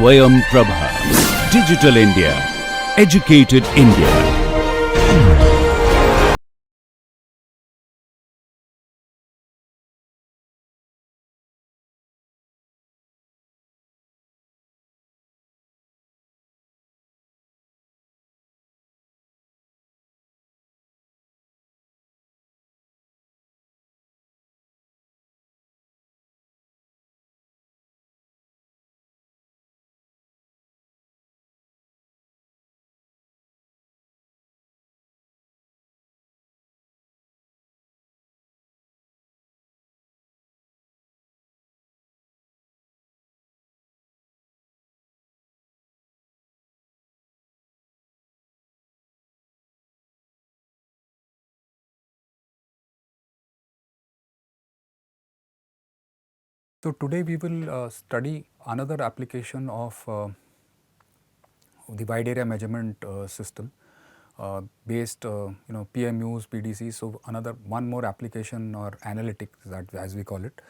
Swayam Prabha. Digital India. Educated India. So today we will study another application of the wide area measurement system based PMUs, PDCs. So another one more application or analytics that as we call it.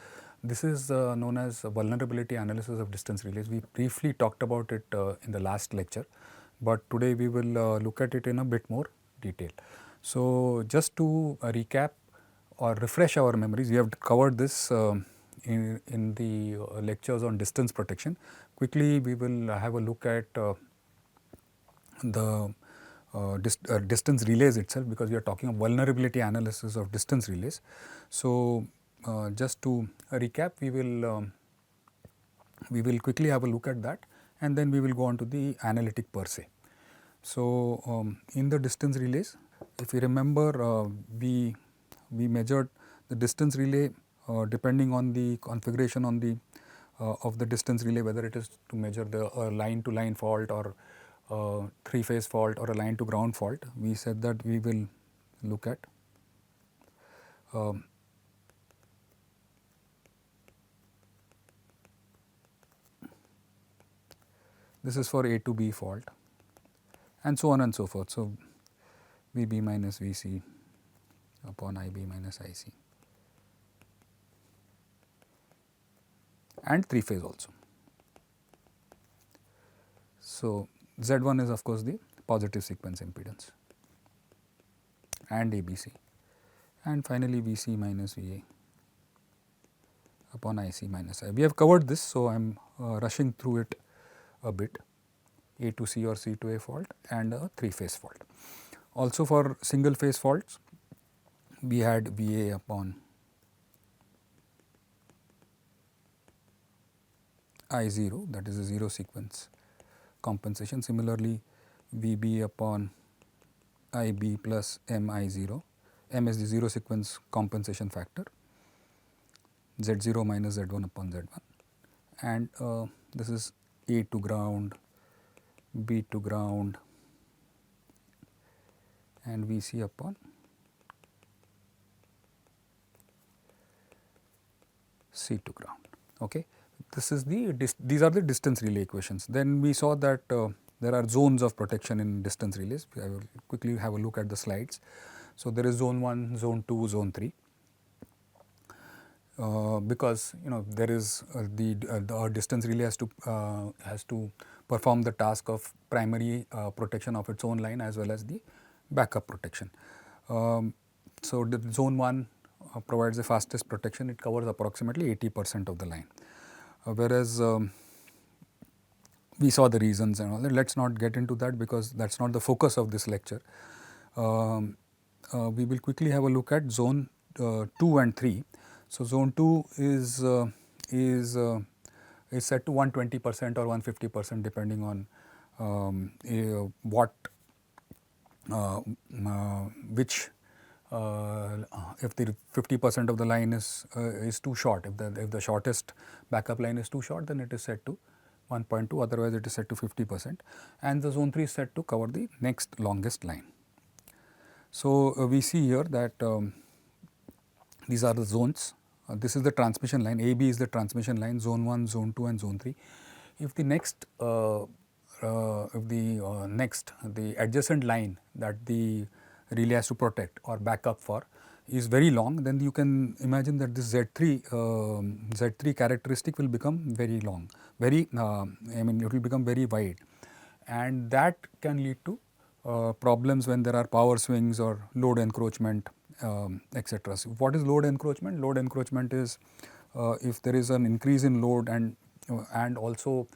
This is known as vulnerability analysis of distance relays. We briefly talked about it in the last lecture, but today we will look at it in a bit more detail. So just to recap or refresh our memories, we have covered this in the lectures on distance protection. Quickly we will have a look at the distance relays itself, because we are talking of vulnerability analysis of distance relays. So just to recap, we will quickly have a look at that, and then we will go on to the analytic per se. So in the distance relays, if you remember, we measured the distance relay depending on the configuration on the of the distance relay, whether it is to measure the line to line fault or three phase fault or a line to ground fault. We said that we will look at this is for A to B fault, and so on and so forth. So VB minus VC upon IB minus IC, and three phase also. So Z1 is of course the positive sequence impedance, and ABC, and finally VC minus VA upon IC minus I. We have covered this, so I am rushing through it a bit. A to C or C to A fault and a three phase fault. Also for single phase faults, we had VA upon I0, that is a zero sequence compensation. Similarly, VB upon IB plus MI0, M is the zero sequence compensation factor, Z0 minus Z1 upon Z1, and this is A to ground, B to ground, and VC upon C to ground. Okay. This is these are the distance relay equations. Then we saw that there are zones of protection in distance relays. I will quickly have a look at the slides. So there is zone 1, zone 2, zone 3. Because there is the distance relay has to perform the task of primary protection of its own line as well as the backup protection. So the zone 1 provides the fastest protection. It covers approximately 80% of the line, whereas we saw the reasons and all that. Let's not get into that because that's not the focus of this lecture. We will quickly have a look at zone 2 and 3. So zone 2 is set to 120% or 150% depending on which if the 50% of the line is too short, if the shortest backup line is too short, then it is set to 1.2, otherwise it is set to 50%, and the zone 3 is set to cover the next longest line. So we see here that these are the zones. This is the transmission line. AB is the transmission line, zone 1, zone 2 and zone 3. If the next the adjacent line that the relay has to protect or back up for is very long, then you can imagine that this Z3 characteristic will become very long, very I mean it will become very wide, and that can lead to problems when there are power swings or load encroachment, etc. So, what is load encroachment? Load encroachment is if there is an increase in load and also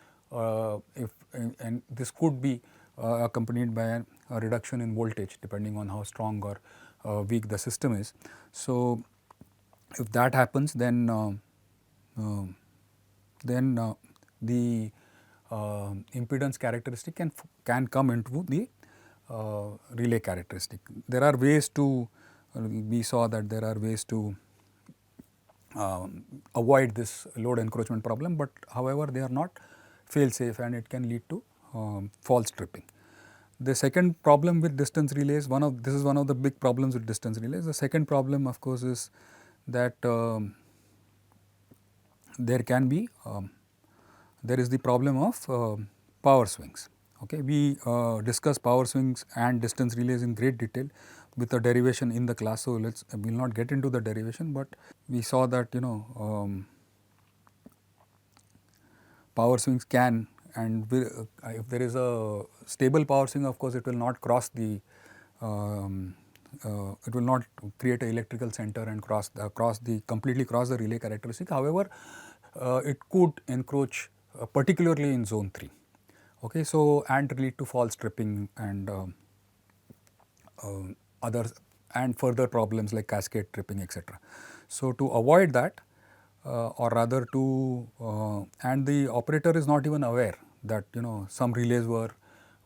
if and this could be accompanied by a reduction in voltage depending on how strong or weak the system is. So, if that happens, then the impedance characteristic can come into the relay characteristic. There are ways to we saw that there are ways to avoid this load encroachment problem, but however they are not fail safe and it can lead to false tripping. The second problem with distance relays, this is one of the big problems with distance relays. The second problem of course is that there can be there is the problem of power swings. Okay, we discussed power swings and distance relays in great detail with a derivation in the class. So, we will not get into the derivation, but we saw that power swings can, and if there is a stable power swing, of course, it will not cross the it will not create an electrical center and completely cross the relay characteristic. However, it could encroach particularly in zone 3. Okay, so and lead to false tripping and and further problems like cascade tripping, etc. So, to avoid that or rather to and the operator is not even aware that some relays were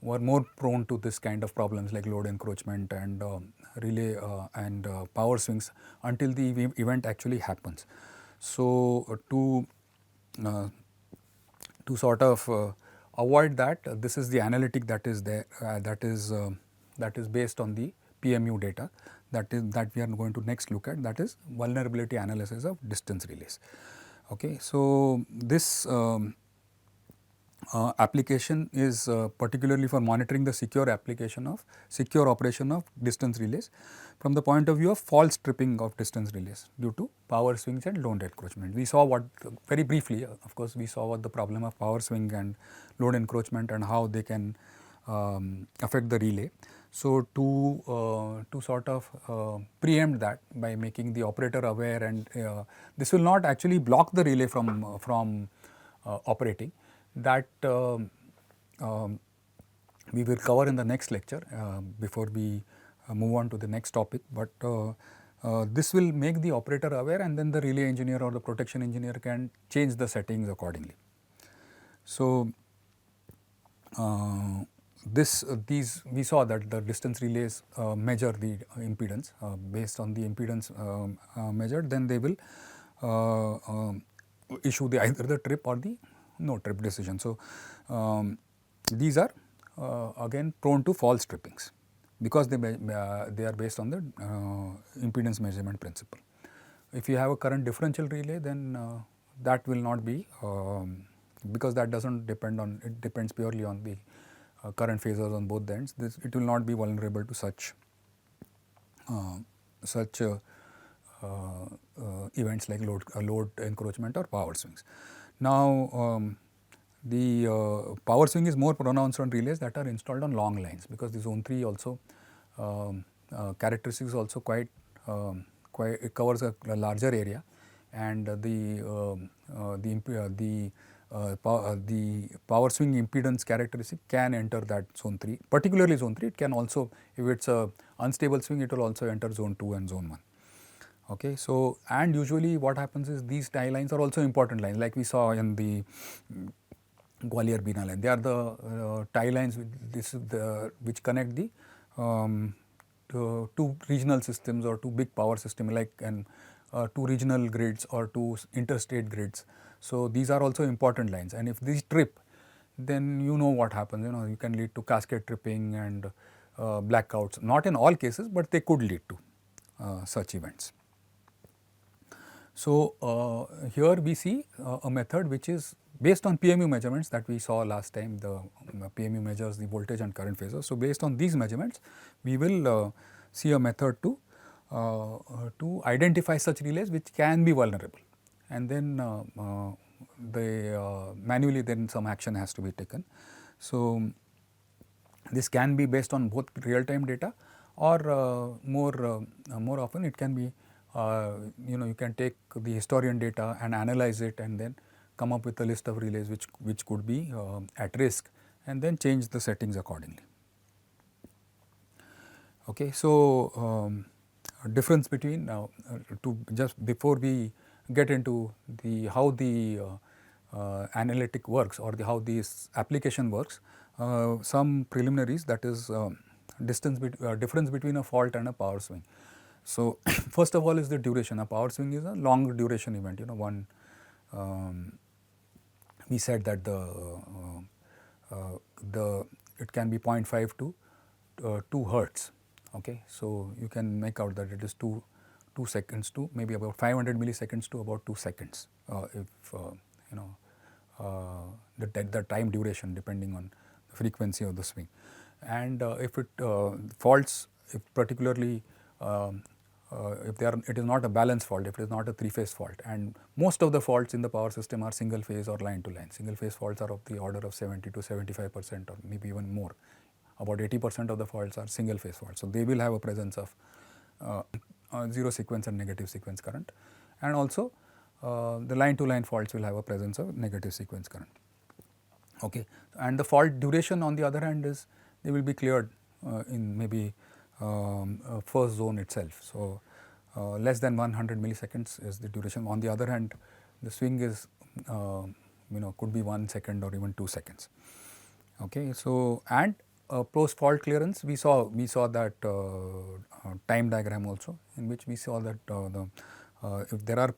more prone to this kind of problems like load encroachment and relay and power swings until the event actually happens. So, to sort of avoid that, this is the analytic that is there that is based on the PMU data that we are going to next look at, that is vulnerability analysis of distance relays. Okay, so this application is particularly for monitoring the secure operation of distance relays from the point of view of false tripping of distance relays due to power swings and load encroachment. We saw very briefly, of course, we saw what the problem of power swing and load encroachment and how they can affect the relay. So, to sort of preempt that by making the operator aware, and this will not actually block the relay from operating, that we will cover in the next lecture before we move on to the next topic. But this will make the operator aware, and then the relay engineer or the protection engineer can change the settings accordingly. So, we saw that the distance relays measure the impedance based on the impedance measured, then they will issue either the trip or the no trip decision. So, these are again prone to false trippings because they are based on the impedance measurement principle. If you have a current differential relay, then that will not be because that does not depend on, it depends purely on the current phasors on both the ends. It will not be vulnerable to such events like load encroachment or power swings. Now, the power swing is more pronounced on relays that are installed on long lines, because the zone 3 also characteristics also quite it covers a larger area, and the power swing impedance characteristic can enter that zone 3, particularly zone 3. It can also, if it is a unstable swing, it will also enter zone 2 and zone 1. Okay, so and usually what happens is these tie lines are also important lines, like we saw in the Gwalior Bina line. They are the tie lines which connect the two regional systems or two big power systems, like two regional grids or two interstate grids. So, these are also important lines, and if these trip, then you know what happens. You can lead to cascade tripping and blackouts. Not in all cases, but they could lead to such events. So, here we see a method which is based on PMU measurements that we saw last time. The PMU measures the voltage and current phasors. So, based on these measurements, we will see a method to to identify such relays which can be vulnerable, and then manually then some action has to be taken. So, this can be based on both real time data, or more often it can be you can take the historian data and analyze it and then come up with a list of relays which could be at risk, and then change the settings accordingly. Okay, so difference between to just before we get into the how the analytic works, or how this application works, some preliminaries, that is difference between a fault and a power swing. So, first of all is the duration. A power swing is a long duration event, one we said that it can be 0.5 to 2 hertz. Okay, so you can make out that it is 2 seconds to maybe about 500 milliseconds to about 2 seconds, if the time duration depending on the frequency of the swing. And if it faults, if particularly if it is not a balance fault, if it is not a 3-phase fault, and most of the faults in the power system are single phase or line to line. Single phase faults are of the order of 70 to 75% or maybe even more. About 80% of the faults are single phase faults. So, they will have a presence of zero sequence and negative sequence current, and also the line to line faults will have a presence of negative sequence current. Okay. And the fault duration on the other hand is, they will be cleared in maybe first zone itself. So, less than 100 milliseconds is the duration. On the other hand, the swing is could be 1 second or even 2 seconds. Okay. So, and post fault clearance, we saw that time diagram also, in which we saw that if there are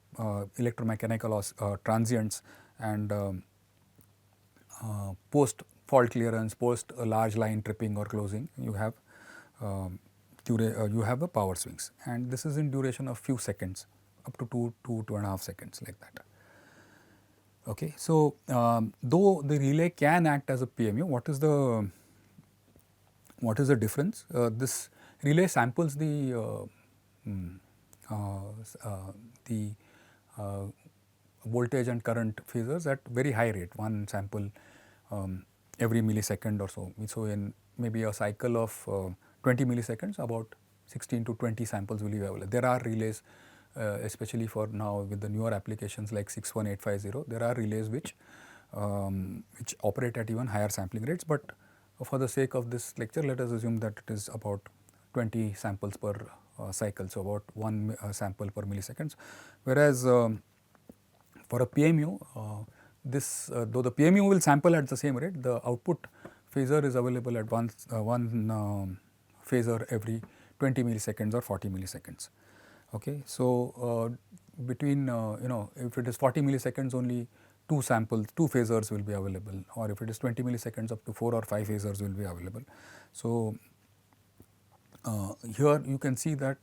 electromechanical transients and post fault clearance, post a large line tripping or closing, you have the power swings, and this is in duration of few seconds, up to 2.5 seconds, like that. Okay. So, though the relay can act as a PMU, what is the difference? This relay samples the voltage and current phasors at very high rate, one sample every millisecond or so. So, in maybe a cycle of 20 milliseconds, about 16 to 20 samples will be available. There are relays, especially for now with the newer applications like 61850, there are relays which operate at even higher sampling rates, but for the sake of this lecture, let us assume that it is about 20 samples per cycle, so about 1 sample per milliseconds. Whereas for a PMU, though the PMU will sample at the same rate, the output phasor is available at one phasor every 20 milliseconds or 40 milliseconds. Okay. So, between if it is 40 milliseconds, only 2 phasors will be available, or if it is 20 milliseconds, up to 4 or 5 phasors will be available. So, here you can see that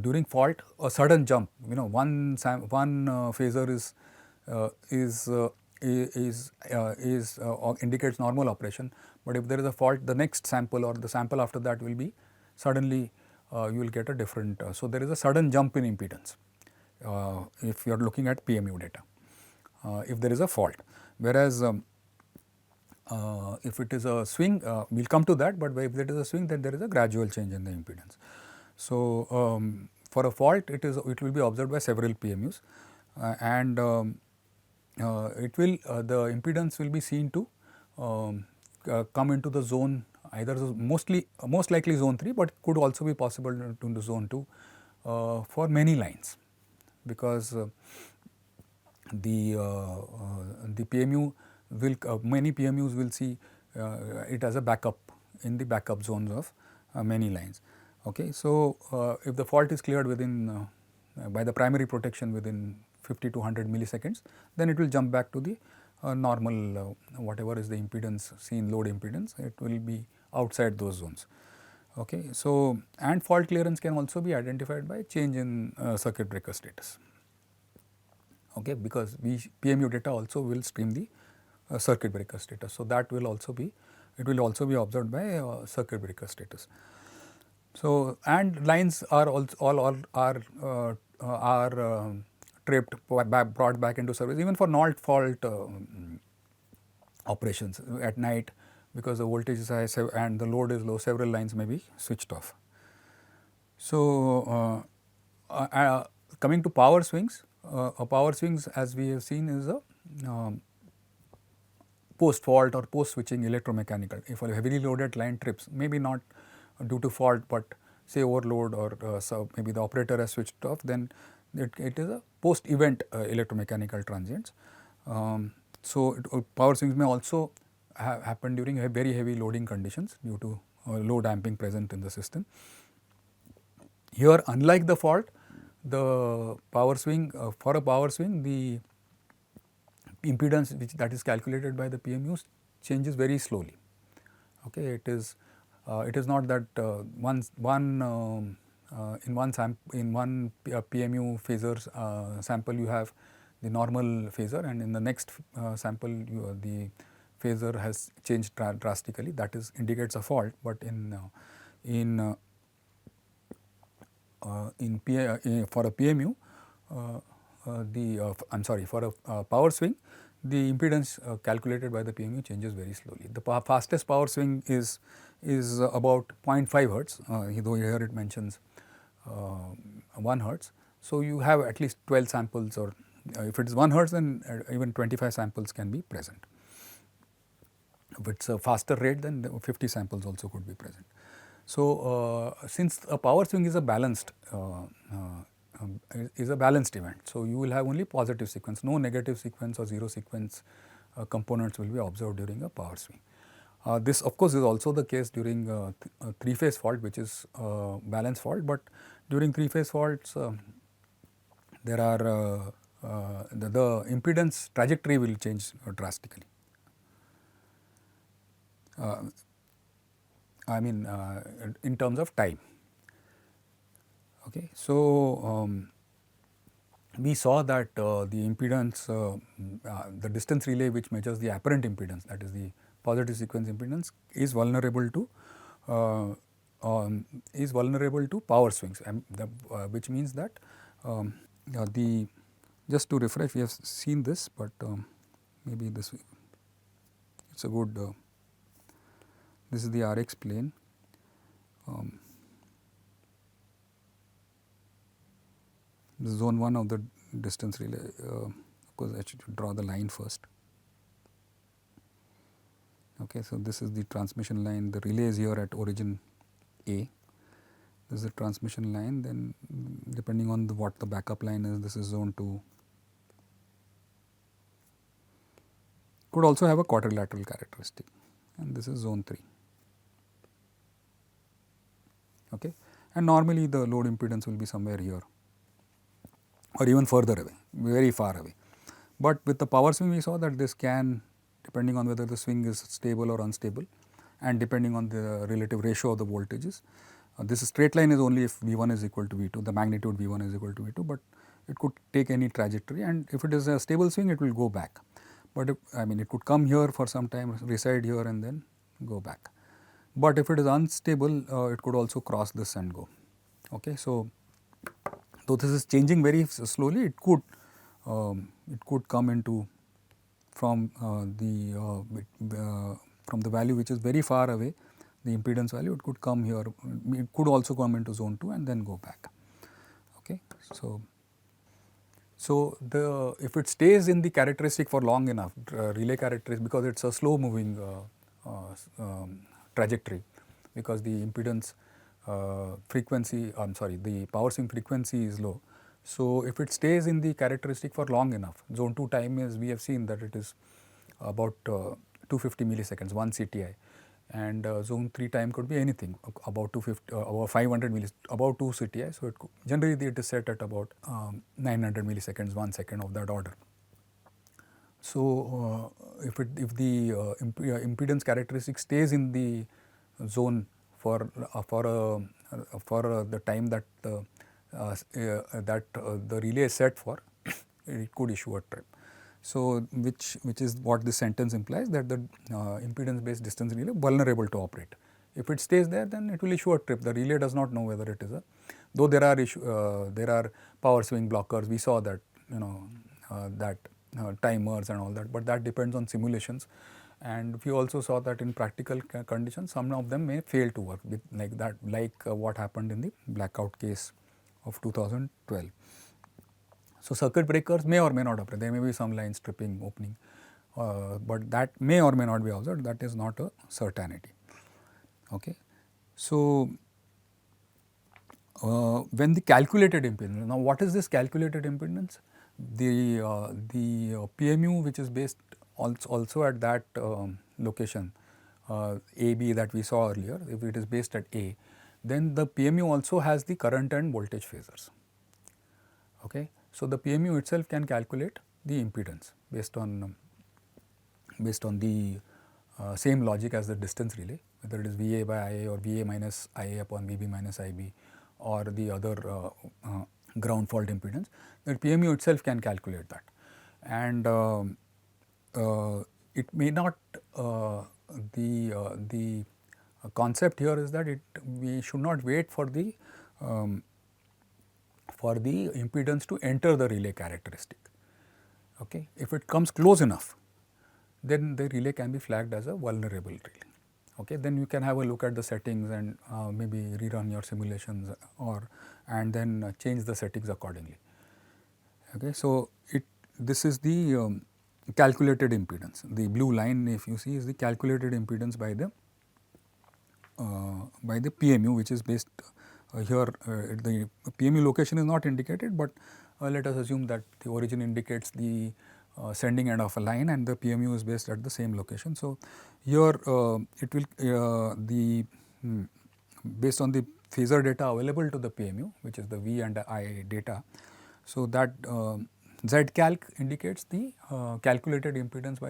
during fault, a sudden jump, one phasor indicates normal operation, but if there is a fault, the next sample or the sample after that will be suddenly you will get a different. So, there is a sudden jump in impedance if you are looking at PMU data, if there is a fault. Whereas if it is a swing, we will come to that, but if it is a swing, then there is a gradual change in the impedance. So, for a fault, it will be observed by several PMUs, and the impedance will be seen to come into the zone, either most likely zone 3, but could also be possible into zone 2 for many lines, because the PMU will many PMUs will see it as a backup in the backup zones of many lines. Okay. So, if the fault is cleared within by the primary protection within 50 to 100 milliseconds, then it will jump back to the normal whatever is the impedance seen, load impedance, it will be outside those zones. Okay. So, and fault clearance can also be identified by change in circuit breaker status. Okay, because PMU data also will stream the circuit breaker status. So, that will also be, it will also be observed by circuit breaker status. So, and lines are also all are tripped, brought back into service even for not fault operations at night, because the voltage is high and the load is low, several lines may be switched off. So, coming to power swings, a power swings, as we have seen, is a post fault or post switching electromechanical. If a heavily loaded line trips, maybe not due to fault, but say overload, or so maybe the operator has switched off, then it is a post event electromechanical transients. So, power swings may also happen during very heavy loading conditions due to low damping present in the system. Here, unlike the fault, the power swing, for a power swing, the impedance that is calculated by the PMUs changes very slowly. Okay, it is not that in one PMU phasor sample you have the normal phasor, and in the next sample the phasor has changed drastically. That is indicates a fault, but for a PMU, I am sorry, for a power swing, the impedance calculated by the PMU changes very slowly. The fastest power swing is about 0.5 hertz, though here it mentions 1 hertz. So, you have at least 12 samples, or if it is 1 hertz, then even 25 samples can be present. If it is a faster rate, then 50 samples also could be present. So, since a power swing is a balanced event, so you will have only positive sequence, no negative sequence or zero sequence components will be observed during a power swing. This of course is also the case during three phase fault, which is balance fault, but during three phase faults there are the impedance trajectory will change drastically. I mean in terms of time. Okay. So, we saw that the impedance, the distance relay which measures the apparent impedance, that is the positive sequence impedance, is vulnerable to power swings, and which means that just to refresh, we have seen this, but maybe this it's a good. This is the RX plane. This is zone 1 of the distance relay. Of course, I should draw the line first. Okay, so this is the transmission line. The relay is here at origin A. This is the transmission line. Then, depending on what the backup line is, this is zone 2. Could also have a quadrilateral characteristic, and this is zone 3. Okay, and normally the load impedance will be somewhere here, or even further away, very far away. But with the power swing, we saw that this can, depending on whether the swing is stable or unstable, and depending on the relative ratio of the voltages. This straight line is only if V1 is equal to V2, the magnitude V1 is equal to V2, but it could take any trajectory, and if it is a stable swing, it will go back. But I mean, it could come here for some time, reside here, and then go back. But if it is unstable, it could also cross this and go. Okay, so though this is changing very slowly, it could come into from the value which is very far away, the impedance value. It could come here. It could also come into zone 2 and then go back. Okay, so if it stays in the characteristic for long enough, relay characteristic, because it's a slow moving trajectory, because the impedance frequency, the power swing frequency is low. So, if it stays in the characteristic for long enough, zone 2 time is, we have seen that it is about 250 milliseconds, 1 CTI, and zone 3 time could be anything about 250, about 500 milliseconds, about 2 CTI. So, generally it is set at about 900 milliseconds, 1 second of that order. So, if the impedance characteristic stays in the zone for the time that the relay is set for, it could issue a trip. So, which is what this sentence implies, that the impedance based distance relay vulnerable to operate If it stays there, then it will issue a trip. The relay does not know whether it is a, though there are power swing blockers. We saw that, timers and all that, but that depends on simulations. And we also saw that in practical conditions, some of them may fail to work with like that, what happened in the blackout case of 2012. So circuit breakers may or may not operate. There may be some lines tripping, opening, but that may or may not be observed. That is not a certainty. Okay. So when the calculated impedance, now what is this calculated impedance? The PMU, which is based also at that location AB that we saw earlier, if it is based at A, then the PMU also has the current and voltage phasors. Okay. So the PMU itself can calculate the impedance based on the same logic as the distance relay, whether it is VA by IA or VA minus IA upon VB minus IB or the other ground fault impedance. The PMU itself can calculate that, and it may not. The concept here is that we should not wait for the impedance to enter the relay characteristic. Okay. If it comes close enough, then the relay can be flagged as a vulnerable relay. Okay. Then you can have a look at the settings and maybe rerun your simulations and then change the settings accordingly. Okay. So this is the calculated impedance. The blue line, if you see, is the calculated impedance by the PMU, which is based here. The PMU location is not indicated, but let us assume that the origin indicates the sending end of a line and the PMU is based at the same location. So here it will based on the phasor data available to the PMU, which is the V and I data. So that Zcalc indicates the calculated impedance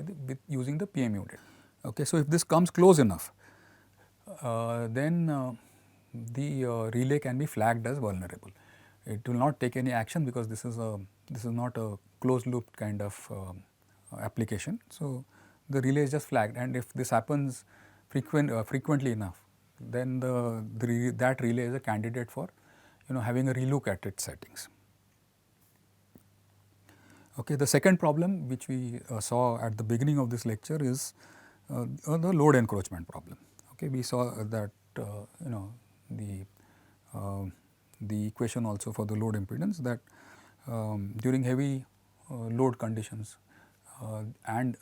using the PMU data. Okay. So if this comes close enough, then the relay can be flagged as vulnerable. It will not take any action because this is not a closed loop kind of application. So the relay is just flagged, and if this happens frequently enough, then that relay is a candidate for having a relook at its settings. Okay, the second problem which we saw at the beginning of this lecture is the load encroachment problem. Okay, we saw that the equation also for the load impedance, that during heavy load conditions and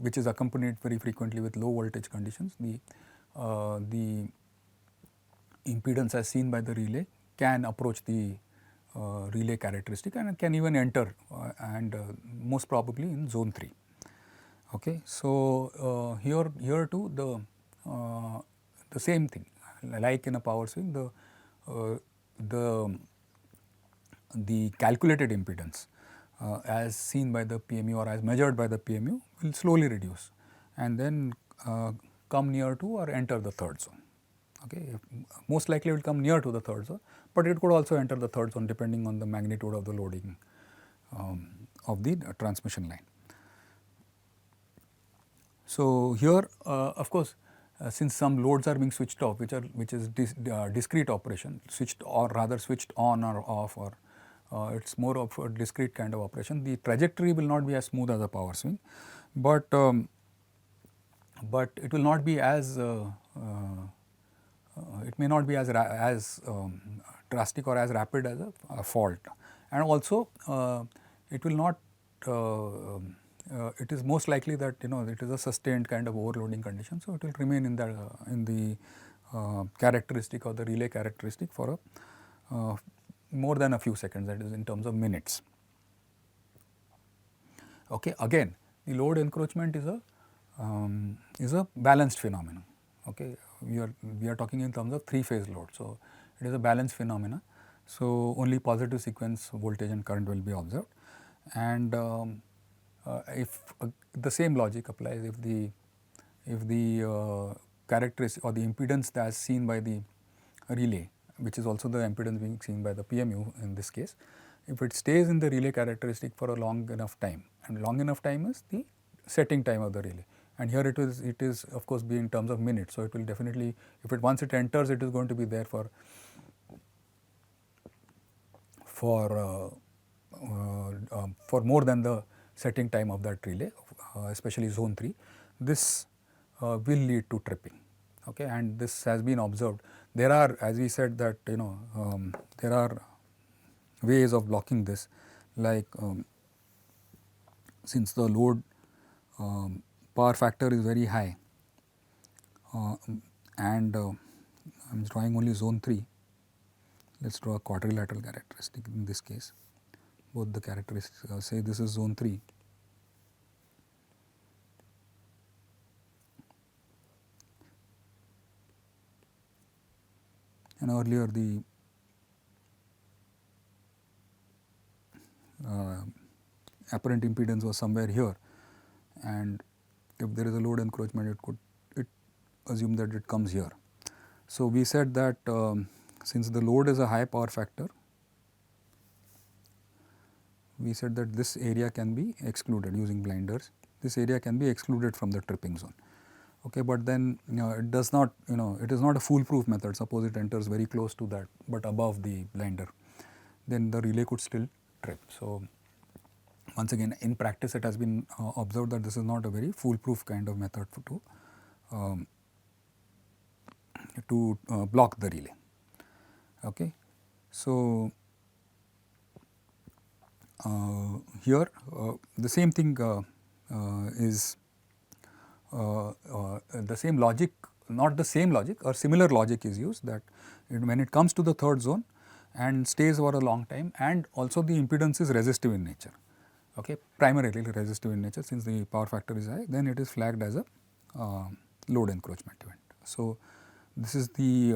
which is accompanied very frequently with low voltage conditions, the impedance as seen by the relay can approach the relay characteristic and can even enter and most probably in zone 3. Okay. So here too the same thing, like in a power swing, the calculated impedance as seen by the PMU or as measured by the PMU will slowly reduce and then come near to or enter the third zone. Okay. Most likely it will come near to the third zone, but it could also enter the third zone depending on the magnitude of the loading of the transmission line. So here of course since some loads are being switched off, which is discrete operation, switched on or off, or it's more of a discrete kind of operation, the trajectory will not be as smooth as a power swing, but it will not be as it may not be as drastic or as rapid as a fault, and also it will not it is most likely that it is a sustained kind of overloading condition. So it will remain in the characteristic or the relay characteristic for more than a few seconds, that is in terms of minutes. Okay. Again, the load encroachment is a balanced phenomenon. Okay. We are talking in terms of 3-phase load. So it is a balanced phenomena. So only positive sequence voltage and current will be observed, and if the same logic applies, if the characteristic or the impedance as seen by the relay, which is also the impedance being seen by the PMU in this case, if it stays in the relay characteristic for a long enough time, and long enough time is the setting time of the relay, and here it is of course be in terms of minutes. So, it will definitely, if it once it enters, it is going to be there for more than the setting time of that relay, especially zone 3. This will lead to tripping, okay, and this has been observed. There are, as we said, that there are ways of blocking this, like since the load power factor is very high, and I am drawing only zone 3. Let us draw a quadrilateral characteristic in this case. Both the characteristics, say this is zone 3. And earlier the apparent impedance was somewhere here, and if there is a load encroachment, it assume that it comes here. So, we said that since the load is a high power factor, we said that this area can be excluded using blinders. This area can be excluded from the tripping zone. Okay, but then it does not, it is not a foolproof method. Suppose it enters very close to that, but above the blinder, then the relay could still trip. So, once again, in practice it has been observed that this is not a very foolproof kind of method to block the relay. Okay. So, here the same thing is the same logic, not the same logic, or similar logic is used, that when it comes to the third zone and stays over a long time, and also the impedance is resistive in nature, okay, primarily resistive in nature since the power factor is high, then it is flagged as a load encroachment event. So, this is the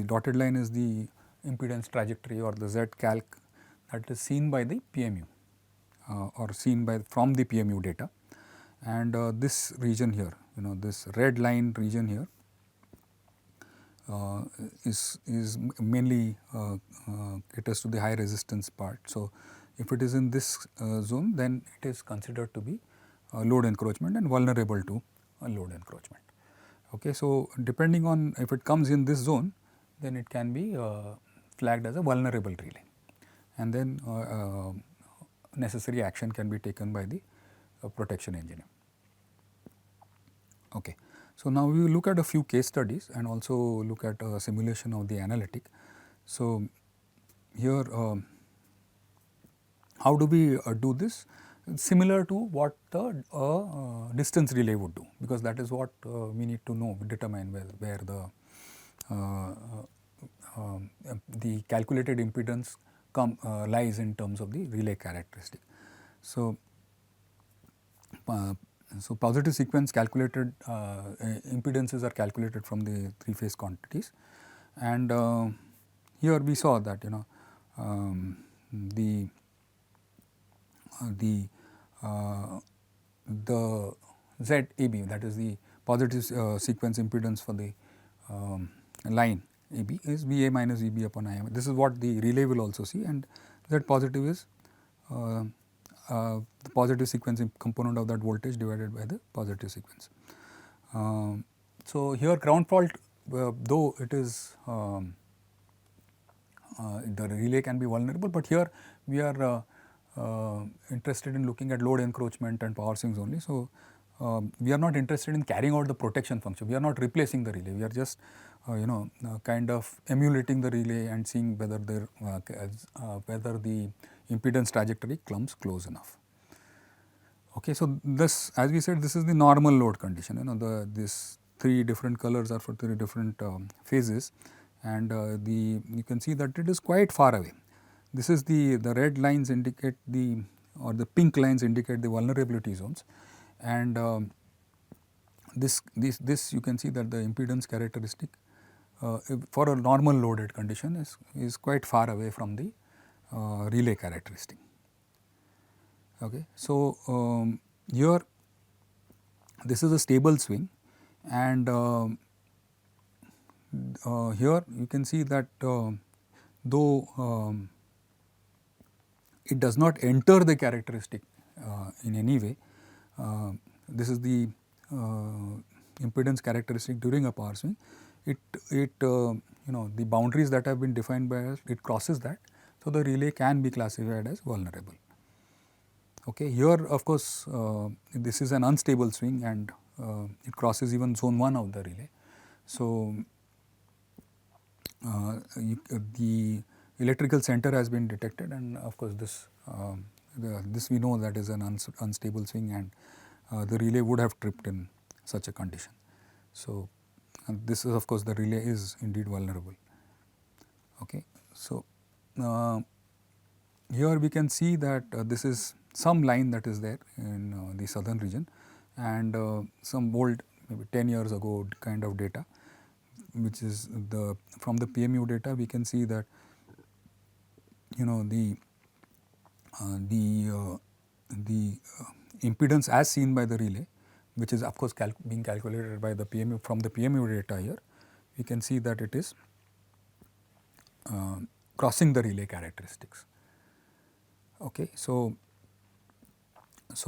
dotted line is the impedance trajectory or the Z calc that is seen by the PMU or seen by from the PMU data, and this region here, this red line region here is mainly caters to the high resistance part. So, if it is in this zone, then it is considered to be load encroachment and vulnerable to load encroachment. Okay. So, depending on if it comes in this zone, then it can be flagged as a vulnerable relay, and then necessary action can be taken by the protection engineer. Okay. So, now we will look at a few case studies and also look at a simulation of the analytic. So, here how do we do this? Similar to what the distance relay would do, because that is what we need to know, determine where the calculated impedance lies in terms of the relay characteristic. So, positive sequence calculated impedances are calculated from the 3-phase quantities, and here we saw that the ZAB, that is the positive sequence impedance for the line AB, is VA minus VB upon IM. This is what the relay will also see, and Z positive is the positive sequence component of that voltage divided by the positive sequence. So, here ground fault, though it is the relay can be vulnerable, but here we are interested in looking at load encroachment and power swings only. So, we are not interested in carrying out the protection function. We are not replacing the relay. We are just kind of emulating the relay and seeing whether whether the impedance trajectory comes close enough. Okay. So, this, as we said, this is the normal load condition. These 3 different colors are for 3 different phases, and you can see that it is quite far away. This is the red lines indicate or the pink lines indicate the vulnerability zones, and this you can see that the impedance characteristic for a normal loaded condition is quite far away from the relay characteristic. Okay. So, here this is a stable swing, and here you can see that though it does not enter the characteristic in any way, this is the impedance characteristic during a power swing, the boundaries that have been defined by us, it crosses that. So, the relay can be classified as vulnerable. Okay. Here of course, this is an unstable swing and it crosses even zone 1 of the relay. So, the electrical center has been detected and of course, this we know that is an unstable swing and the relay would have tripped in such a condition. So, this is of course, the relay is indeed vulnerable. Okay. So, here we can see that this is some line that is there in the southern region and some old maybe 10 years ago kind of data, which is from the PMU data we can see that the impedance as seen by the relay, which is of course being calculated by the PMU from the PMU data here, we can see that it is crossing the relay characteristics. Okay. So,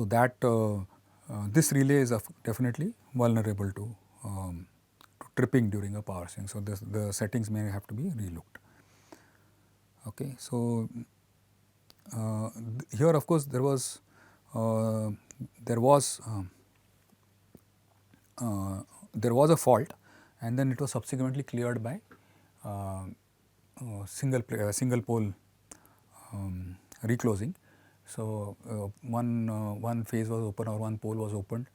that this relay is definitely vulnerable to tripping during a power swing. So, the settings may have to be relooked. Okay. So, here of course, there was a fault and then it was subsequently cleared by single pole reclosing. So, one phase was open or one pole was opened,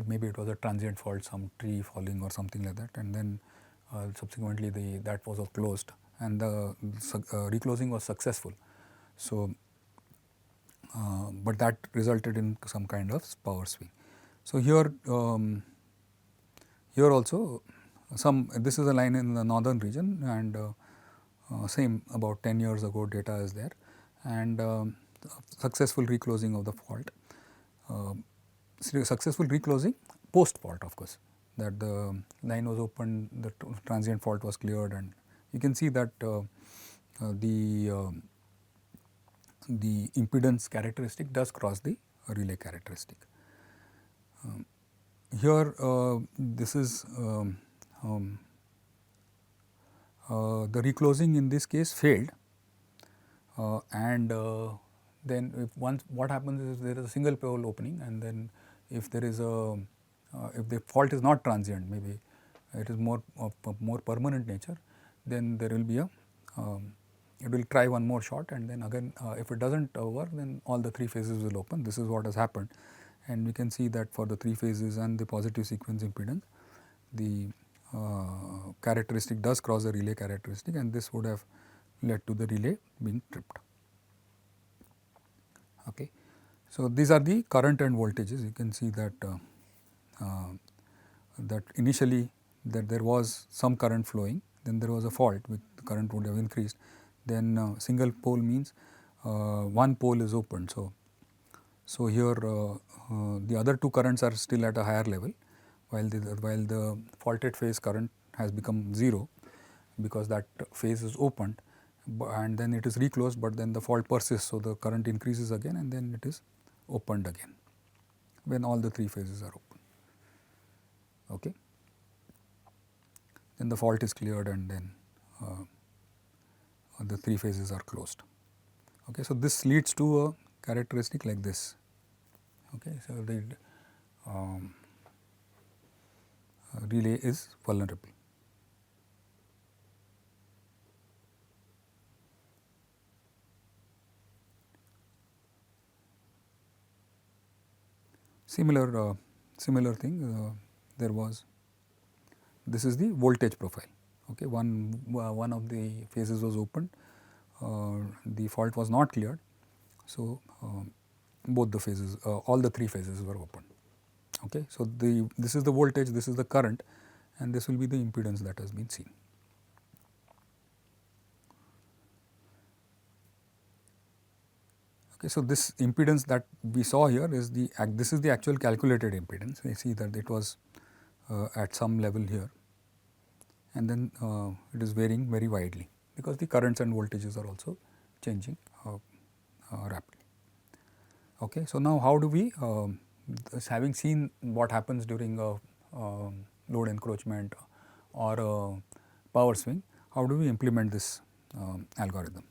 maybe it was a transient fault, some tree falling or something like that, and then subsequently that was closed and the reclosing was successful. So, but that resulted in some kind of power swing. So, here also this is a line in the northern region and same about 10 years ago data is there and successful reclosing of the fault. Successful reclosing post fault of course, that the line was opened, the transient fault was cleared and you can see that the impedance characteristic does cross the relay characteristic. Here this is the reclosing in this case failed and then if what happens is there is a single pole opening and then if there is if the fault is not transient, maybe it is more permanent nature, then there will be it will try one more shot and then again if it does not work, then all the 3 phases will open. This is what has happened and we can see that for the 3 phases and the positive sequence impedance, the characteristic does cross the relay characteristic and this would have led to the relay being tripped. Okay. So, these are the current and voltages. You can see that that initially that there was some current flowing, then there was a fault which the current would have increased, then single pole means one pole is open. So, here the other 2 currents are still at a higher level while the faulted phase current has become 0 because that phase is opened and then it is reclosed, but then the fault persists. So, the current increases again and then it is opened again when all the 3 phases are open. Okay. Then the fault is cleared and then the 3 phases are closed. Okay. So, this leads to a characteristic like this. Okay. So, the relay is vulnerable. Similar thing there was, this is the voltage profile. Okay. One of the phases was opened, the fault was not cleared. So, both the phases, all the 3 phases were open. Okay. So, this is the voltage, this is the current and this will be the impedance that has been seen. Okay. So, this impedance that we saw here is this is the actual calculated impedance. We see that it was at some level here and then it is varying very widely because the currents and voltages are also changing rapidly. Okay. So, now how do we having seen what happens during a load encroachment or a power swing, how do we implement this algorithm?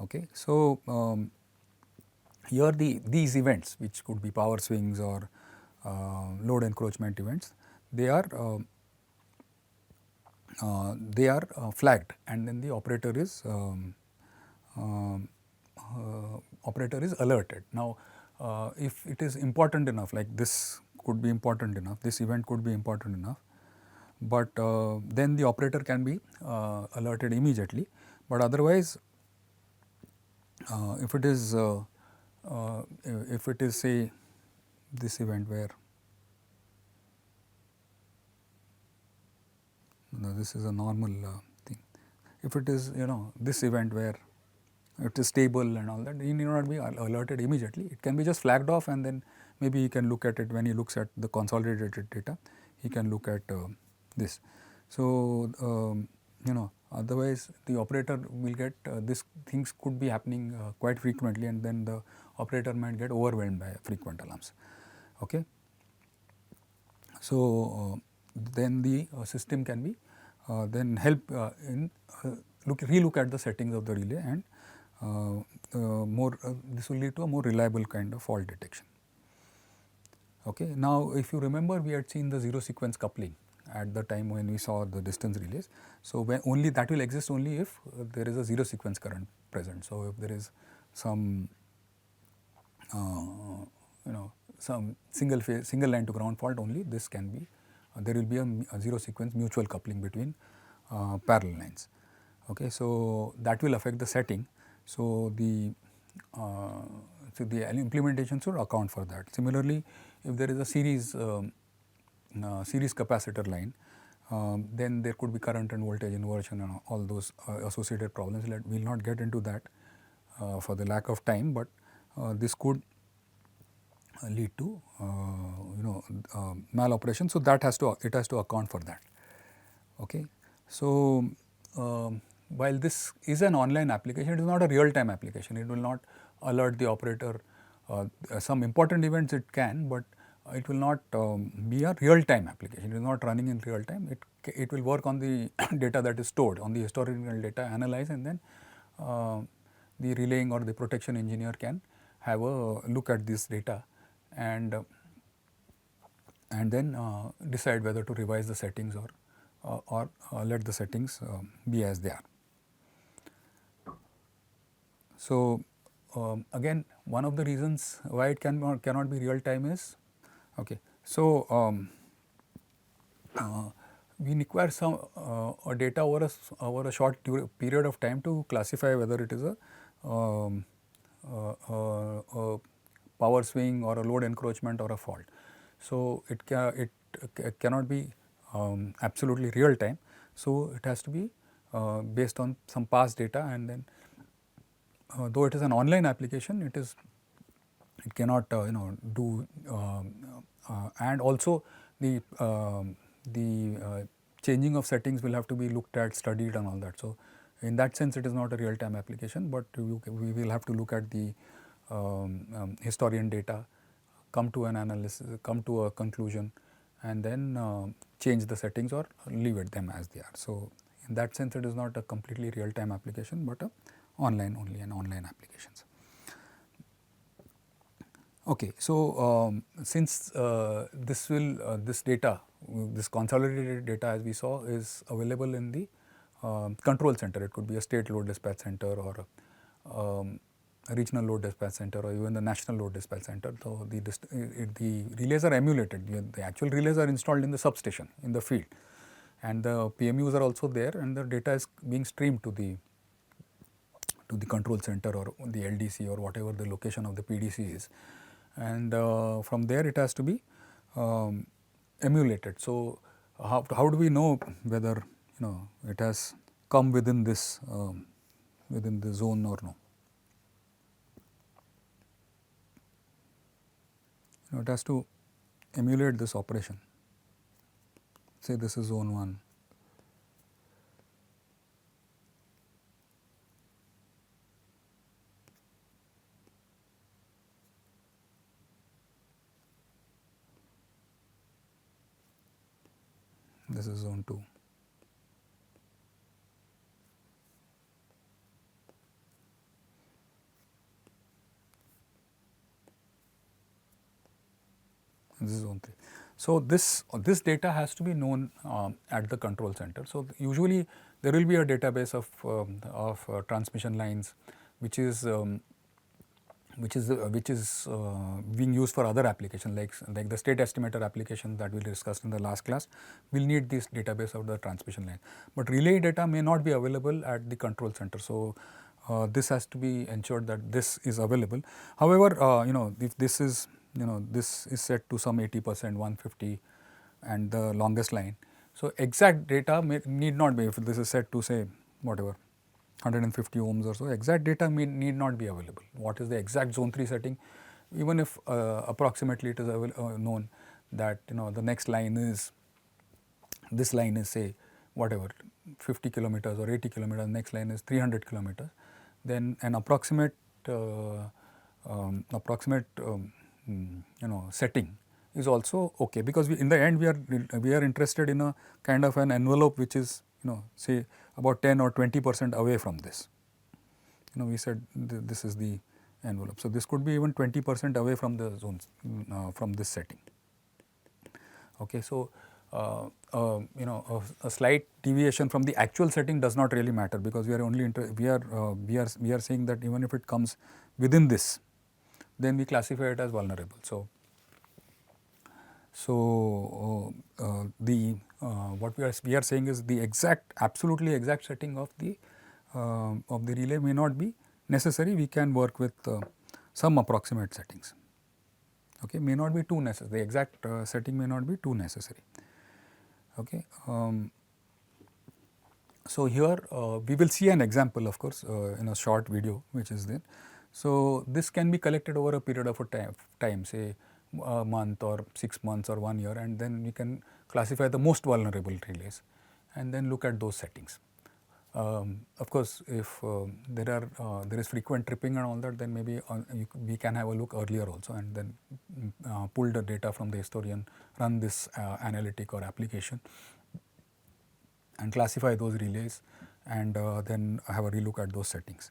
Okay. So, here these events, which could be power swings or load encroachment events, they are flagged, and then the operator is alerted. Now, if it is important enough, like this could be important enough, this event could be important enough, but then the operator can be alerted immediately. But otherwise, if it is say this event where this is a normal thing. If it is this event where it is stable and all that, he need not be alerted immediately. It can be just flagged off, and then maybe he can look at it when he looks at the consolidated data. He can look at this. So, otherwise the operator will get these things could be happening quite frequently, and then the operator might get overwhelmed by frequent alarms. Okay. So, then the system can be then help in relook at the settings of the relay, and this will lead to a more reliable kind of fault detection. Okay. Now, if you remember, we had seen the zero sequence coupling at the time when we saw the distance relays. So, when only that will exist only if there is a zero sequence current present. So, if there is some some single line to ground fault, only this can be there will be a zero sequence mutual coupling between parallel lines. Okay. So, that will affect the setting. So, the implementation should account for that. Similarly, if there is a series capacitor line, then there could be current and voltage inversion and all those associated problems. We will not get into that for the lack of time, but this could lead to maloperation. So, it has to account for that. Okay. So, while this is an online application, it is not a real time application. It will not alert the operator. Some important events it can, but it will not be a real time application. It is not running in real time. It will work on the data that is stored, on the historical data, analyze, and then the relaying or the protection engineer can have a look at this data and then decide whether to revise the settings or let the settings be as they are. So, again, one of the reasons why it cannot be real time is okay. So, we require some data over a short period of time to classify whether it is a power swing or a load encroachment or a fault. So, it cannot be absolutely real time. So, it has to be based on some past data, and then though it is an online application, it cannot do and also the changing of settings will have to be looked at, studied and all that. So, in that sense it is not a real time application, but we will have to look at the historian data, come to an analysis, come to a conclusion, and then change the settings or leave it them as they are. So, in that sense it is not a completely real time application, but a online only and online applications. Okay. So, since this data, this consolidated data as we saw is available in the control center. It could be a state load dispatch center or a regional load dispatch center or even the national load dispatch center. So, the relays are emulated. The actual relays are installed in the substation in the field, and the PMUs are also there, and the data is being streamed to the control center or the LDC or whatever the location of the PDC is, and from there it has to be emulated. So, how do we know whether it has come within this within the zone or no? It has to emulate this operation. Say this is zone 1. this is zone 2. This is zone 3. So, this data has to be known at the control center. So, usually there will be a database of transmission lines which is being used for other applications like the state estimator application that we discussed in the last class will need this database of the transmission line. But relay data may not be available at the control center. So, this has to be ensured that this is available. However, if this is this is set to some 80%, 150 and the longest line. So, exact data need not be, if this is set to say whatever 150 ohms or so, exact data need not be available. What is the exact zone 3 setting? Even if approximately it is known that the next line is, this line is say whatever 50 kilometers or 80 kilometers, next line is 300 kilometers, then an approximate setting is also okay, because in the end we are interested in a kind of an envelope which is say about 10 or 20% away from this. We said this is the envelope. So, this could be even 20% away from the zones from this setting. Okay, so a slight deviation from the actual setting does not really matter, because we are only we are saying that even if it comes within this, then we classify it as vulnerable. So, what we are saying is the absolutely exact setting of the relay may not be necessary. We can work with some approximate settings. Okay, may not be too necessary. The exact setting may not be too necessary. Okay. So, here we will see an example, of course, in a short video which is there. So, this can be collected over a period of time, say a month or 6 months or 1 year, and then we can classify the most vulnerable relays and then look at those settings. Of course, if there is frequent tripping and all that, then maybe we can have a look earlier also, and then pull the data from the historian, run this analytic or application and classify those relays, and then have a relook at those settings.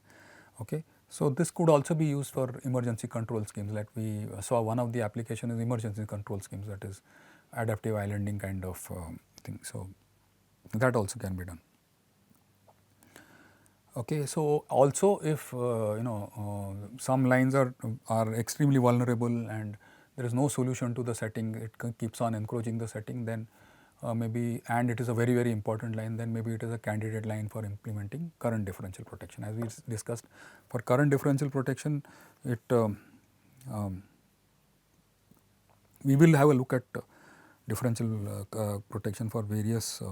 Okay. So, this could also be used for emergency control schemes, like we saw one of the application is emergency control schemes, that is adaptive islanding kind of thing. So, that also can be done. Okay, so also if some lines are extremely vulnerable and there is no solution to the setting, it keeps on encroaching the setting, then maybe, and it is a very important line, then maybe it is a candidate line for implementing current differential protection. As we discussed, for current differential protection, it we will have a look at differential protection for various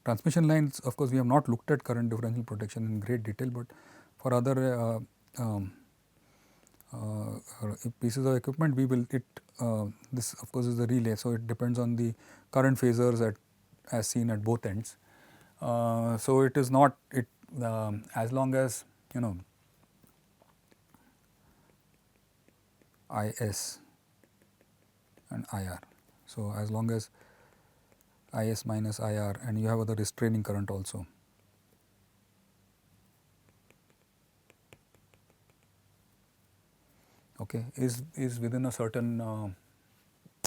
transmission lines. Of course, we have not looked at current differential protection in great detail, but for other pieces of equipment, we will this of course is the relay. So, it depends on the current phasors as seen at both ends. So, it is not as long as IS and IR. So, as long as IS minus IR, and you have the restraining current also. Okay, is within a certain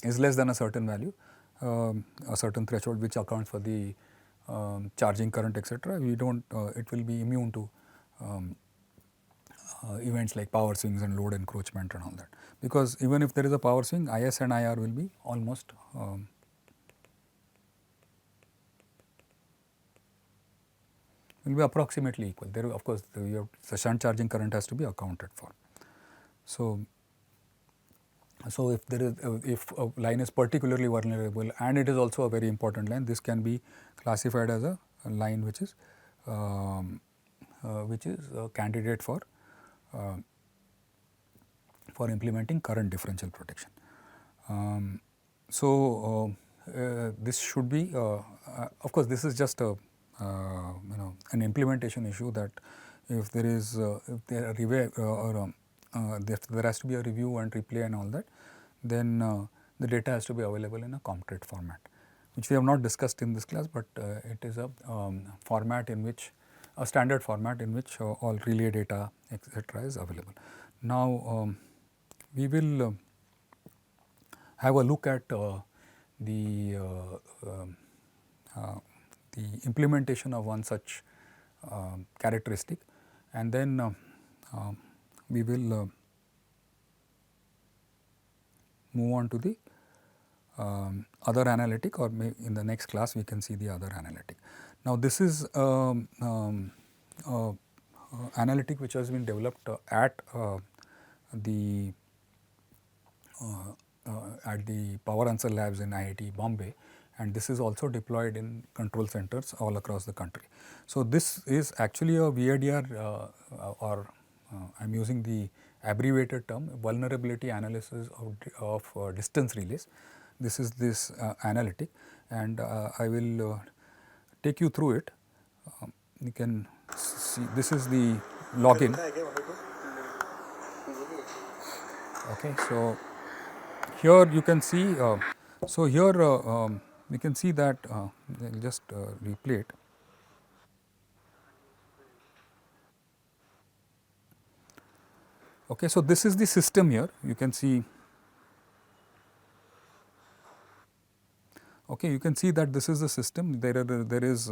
is less than a certain value, a certain threshold which accounts for the charging current, etc. We don't it will be immune to events like power swings and load encroachment and all that, because even if there is a power swing, IS and IR will be almost will be approximately equal. There, of course, the shunt charging current has to be accounted for. So, if there is if a line is particularly vulnerable and it is also a very important line, this can be classified as a line which is a candidate for implementing current differential protection. This should be of course, this is just a an implementation issue, that if there is if there has to be a review and replay and all that, then the data has to be available in a concrete format. which we have not discussed in this class, but it is a format in which a standard format in which all relay data etc. is available. Now, we will have a look at the the implementation of one such characteristic, and then we will move on to the other analytic, or in the next class we can see the other analytic. Now, this is analytic which has been developed at the Power Answer Labs in IIT Bombay, and this is also deployed in control centers all across the country. So, this is actually a VADR or I am using the abbreviated term, vulnerability analysis of distance relays. This is this analytic, and I will take you through it. You can see this is the login. Okay, so here you can see, we can see that, I will just replay it. Okay, so this is the system here, you can see. Okay, you can see that this is the system. There is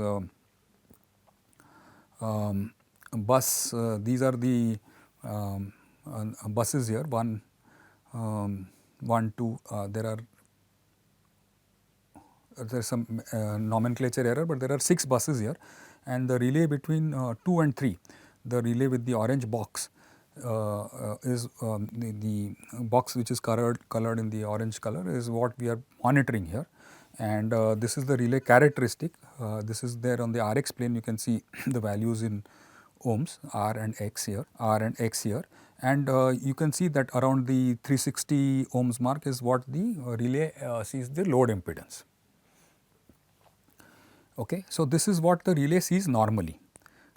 bus. These are the buses here. One, 2. There is some nomenclature error, but there are 6 buses here, and the relay between 2 and 3, the relay with the orange box is the box which is colored in the orange color is what we are monitoring here, and this is the relay characteristic. This is there on the Rx plane. You can see the values in ohms, R and X here, and you can see that around the 360 ohms mark is what the relay sees the load impedance. Okay, so this is what the relay sees normally.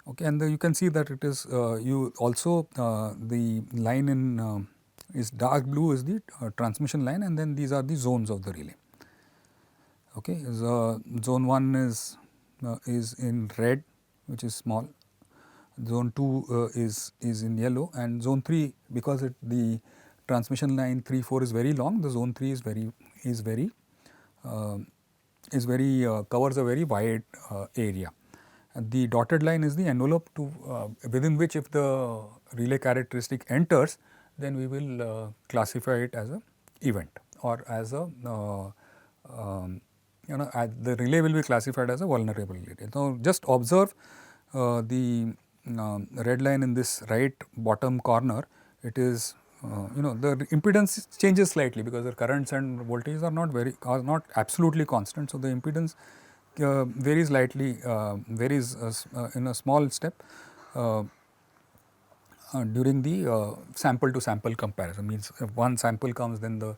Okay, and you can see that it is you also the line in is dark blue is the transmission line, and then these are the zones of the relay. Okay, so zone 1 is in red, which is small. Zone 2 is in yellow, and zone 3, because the transmission line 3, 4 is very long, the zone 3 covers a very wide area. The dotted line is the envelope to within which, if the relay characteristic enters, then we will classify it as a event, or as a the relay will be classified as a vulnerable relay. Now, just observe the red line in this right bottom corner. It is the impedance changes slightly, because the currents and voltages are not absolutely constant. So, the impedance varies slightly, varies in a small step during the sample to sample comparison. Means if one sample comes, then the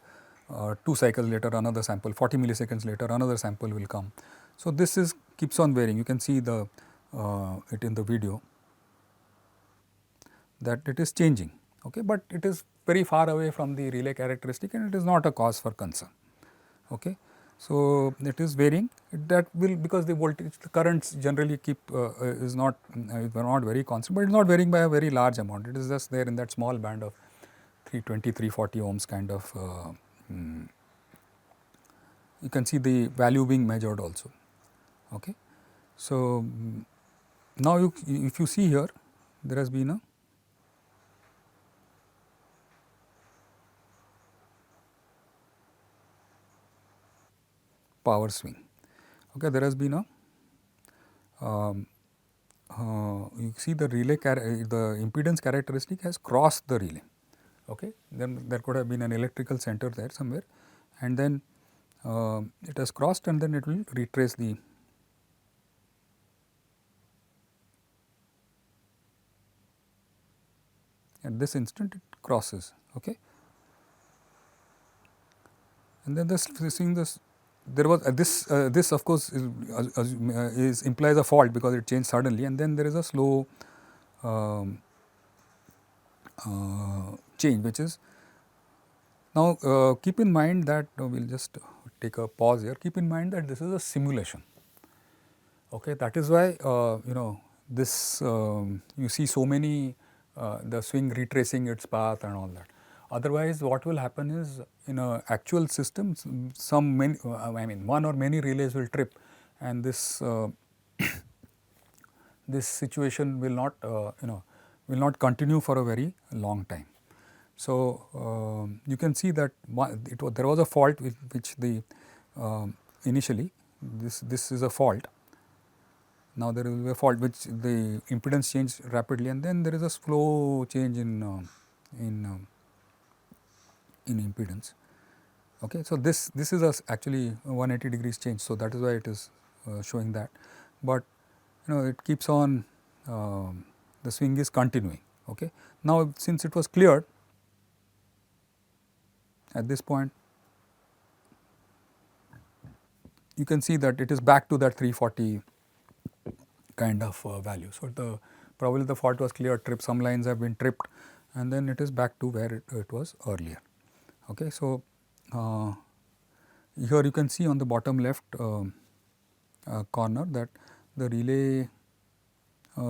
2 cycles later another sample, 40 milliseconds later another sample will come. So, this keeps on varying. You can see it in the video that it is changing, okay, but it is very far away from the relay characteristic, and it is not a cause for concern. Okay. So, it is varying, that will, because the voltage, the currents generally keep is not very constant, but it is not varying by a very large amount. It is just there in that small band of 320, 340 ohms kind of. You can see the value being measured also. Okay. So, now if you see here, there has been a power swing. Okay, there has been a you see the relay the impedance characteristic has crossed the relay. Okay, then there could have been an electrical center there somewhere, and then it has crossed, and then it will retrace the at this instant it crosses. Okay, and then seeing this. There was this of course implies a fault, because it changed suddenly, and then there is a slow change, which is now keep in mind that we will just take a pause here. Keep in mind that this is a simulation. Okay, that is why this you see so many the swing retracing its path and all that. Otherwise, what will happen is in a actual system, one or many relays will trip, and this this situation will not will not continue for a very long time. So you can see that there was a fault which the initially this is a fault. Now there will be a fault which the impedance changed rapidly, and then there is a slow change in impedance. Okay, so this is actually 180 degrees change. So that is why it is showing that, but it keeps on the swing is continuing. Okay, now since it was cleared at this point, you can see that it is back to that 340 kind of value. So probably the fault was cleared, some lines have been tripped, and then it is back to where it was earlier. Okay, so here you can see on the bottom left corner that the relay,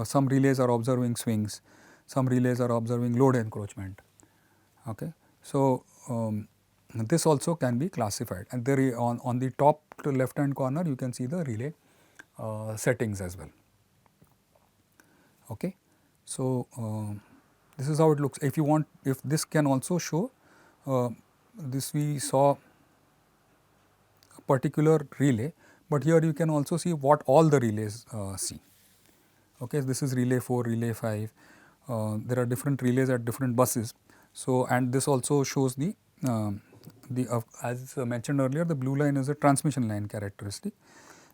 some relays are observing swings, some relays are observing load encroachment. Okay, so this also can be classified, and there on the top left hand corner you can see the relay settings as well. Okay, so this is how it looks. If you want, if this can also show this, we saw a particular relay, but here you can also see what all the relays see. Okay, this is relay 4, relay 5. There are different relays at different buses. So, and this also shows the as mentioned earlier, the blue line is a transmission line characteristic.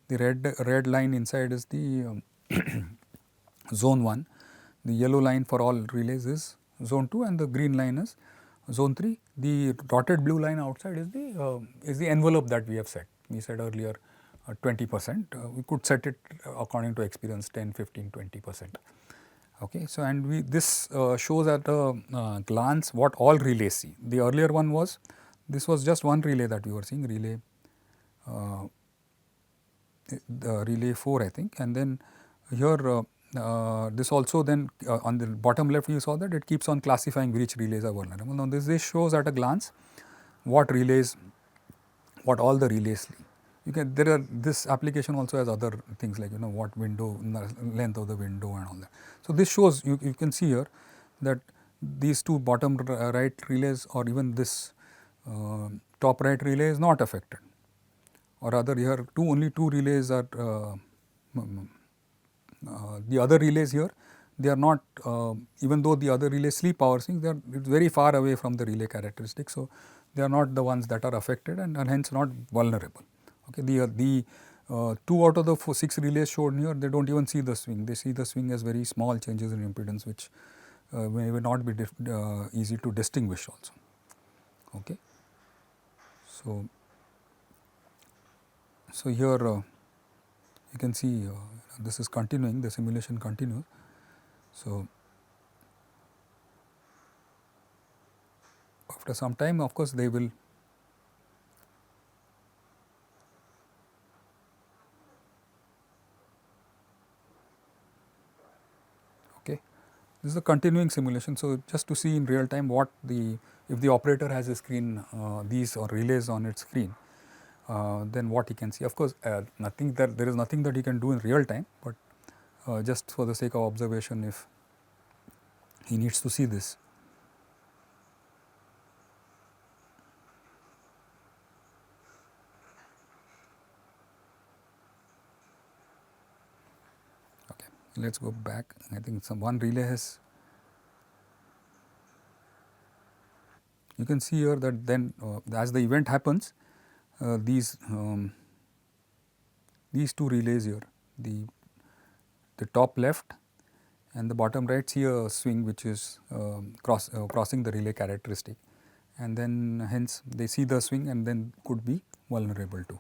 The red line inside is the zone 1. The yellow line for all relays is zone 2, and the green line is zone 3. The dotted blue line outside is the envelope that we have set. We said earlier 20%. We could set it according to experience 10, 15, 20%. Okay, so and this shows at a glance what all relays see. The earlier one was, this was just one relay that we were seeing, relay the relay 4, I think, and then here this also then on the bottom left you saw that it keeps on classifying which relays are vulnerable. Now this shows at a glance what relays, what all the relays see. You can, this application also has other things like what window, length of the window and all that. So this shows, you can see here that these two bottom right relays or even this top right relay is not affected, or rather here only two relays are the other relays here, they are not even though the other relays sleep power swings, they are very far away from the relay characteristics. So they are not the ones that are affected and hence not vulnerable. Okay, the 2 out of the 6 relays shown here, they do not even see the swing. They see the swing as very small changes in impedance, which may not be easy to distinguish also. Okay. So here you can see this is continuing, the simulation continues. So after some time, of course, they will okay. This is a continuing simulation. So just to see in real time what if the operator has a screen, these or relays on its screen, then what he can see. Of course, there is nothing that he can do in real time, but just for the sake of observation, if he needs to see this. Okay, let's go back. I think one relay has. You can see here that then as the event happens, these two relays here, the top left and the bottom right, see a swing which is crossing the relay characteristic, and then hence they see the swing and then could be vulnerable to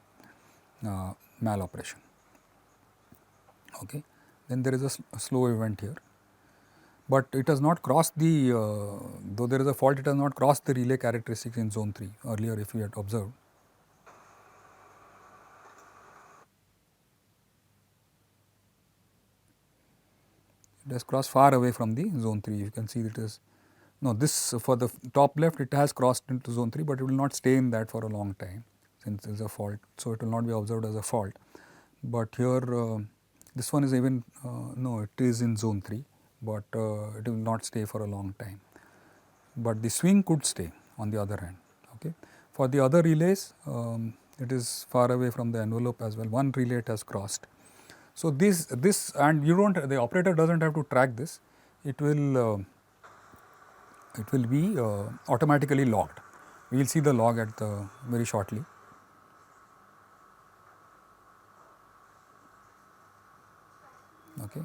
maloperation. Okay. Then there is a slow event here, but it has not crossed the though there is a fault, it has not crossed the relay characteristics in zone 3 earlier if we had observed. It has crossed far away from the zone 3. You can see it is, no, this for the top left it has crossed into zone 3, but it will not stay in that for a long time since it is a fault. So, it will not be observed as a fault, but here this one is even, no, it is in zone 3, but it will not stay for a long time, but the swing could stay on the other hand. Okay. For the other relays, it is far away from the envelope as well. One relay it has crossed. So, this and you don't, the operator does not have to track this, it will be automatically logged. We will see the log at the very shortly. Okay.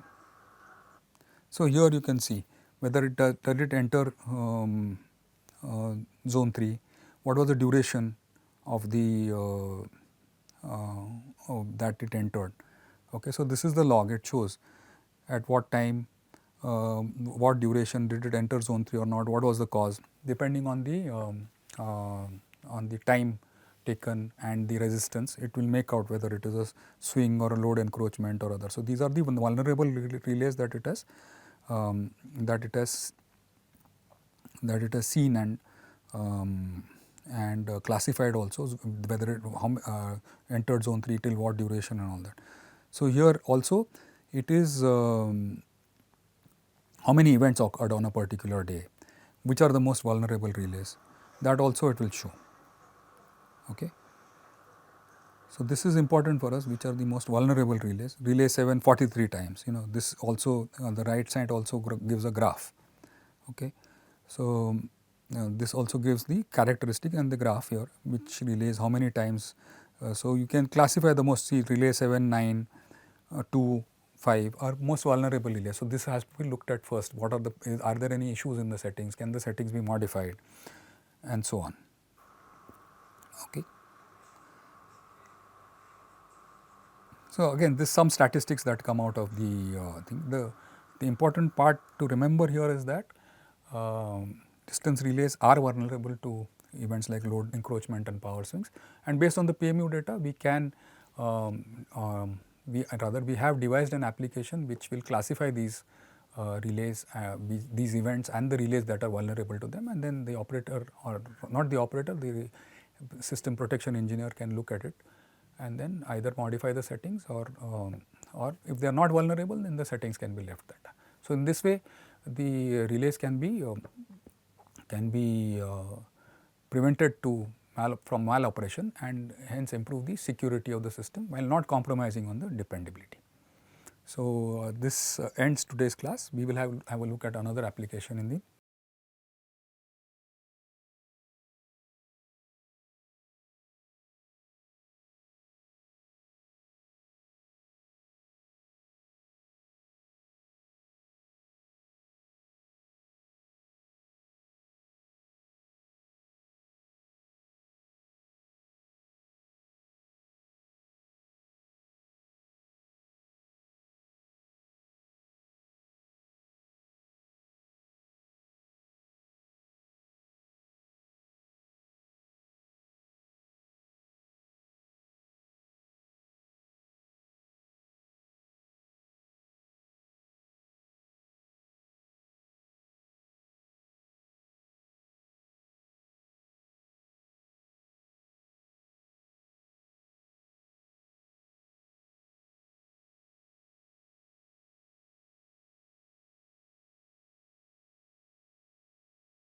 So, here you can see whether it did it enter zone 3, what was the duration of the that it entered. Okay. So, this is the log, it shows at what time, what duration did it enter zone 3 or not, what was the cause, depending on the time taken and the resistance, it will make out whether it is a swing or a load encroachment or other. So, these are the vulnerable relays that it has seen and classified also, whether it entered zone 3 till what duration and all that. So, here also it is how many events occurred on a particular day, which are the most vulnerable relays, that also it will show. Okay. So, this is important for us, which are the most vulnerable relays. Relay 7 43 times, this also on the right side also gives a graph. Okay. So, this also gives the characteristic and the graph here, which relays how many times. So, you can classify the most, see relay 7, 9, 2, 5 are most vulnerable relays. So, this has to be looked at first. What are there any issues in the settings? Can the settings be modified, and so on. Okay. So, again this some statistics that come out of the thing. The important part to remember here is that distance relays are vulnerable to events like load encroachment and power swings, and based on the PMU data we can we have devised an application which will classify these relays, these events and the relays that are vulnerable to them, and then the operator, or not the operator, the system protection engineer can look at it and then either modify the settings or if they are not vulnerable, then the settings can be left that. So, in this way the relays can be prevented from maloperation and hence improve the security of the system while not compromising on the dependability. So, this ends today's class. We will have a look at another application in the